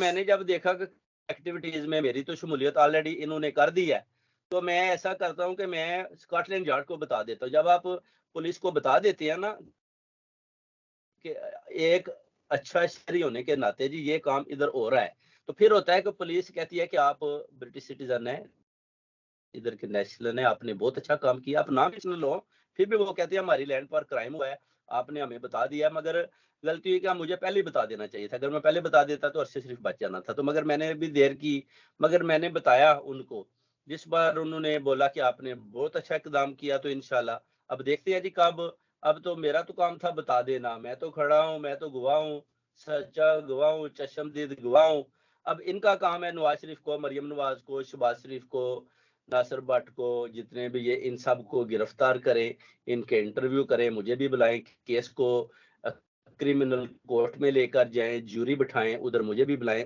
मैंने जब देखा कि एक्टिविटीज़ में मेरी तो शमूलियत ऑलरेडी इन्होंने कर दी है, तो मैं ऐसा करता हूँ कि मैं स्कॉटलैंड यार्ड को बता देता हूँ। जब आप पुलिस को बता देते हैं ना कि एक अच्छा शहरी होने के नाते जी ये काम इधर हो रहा है, तो फिर होता है कि पुलिस कहती है कि आप ब्रिटिश सिटीज़न हैं, इधर के नेशनल हैं, आपने बहुत अच्छा काम किया, आप नाम इसमें लो, फिर भी वो कहते हैं हमारी लैंड पर क्राइम हुआ है, आपने हमें बता दिया मगर गलती हुई कि मुझे पहले ही बता देना चाहिए था। अगर मैं पहले बता देता तो अरसे शरीफ बच जाना था। तो मगर मैंने भी देर की, मगर मैंने बताया उनको। जिस बार उन्होंने बोला कि आपने बहुत अच्छा इक़दाम किया तो इंशाल्लाह अब देखते हैं जी कब। अब तो मेरा तो काम था बता देना, मैं तो खड़ा हूँ, मैं तो गवाह हूँ, सच्चा गवाह हूँ, चश्मदीद गवाह हूँ। अब इनका काम है नवाज़ शरीफ को, मरियम नवाज़ को, शहबाज शरीफ को, नासिर भट्ट को, जितने भी ये इन सबको गिरफ्तार करें, इनके इंटरव्यू करें, मुझे भी बुलाएँ, केस को क्रिमिनल कोर्ट में लेकर जाएँ, ज्यूरी बिठाएँ, उधर मुझे भी बुलाएँ।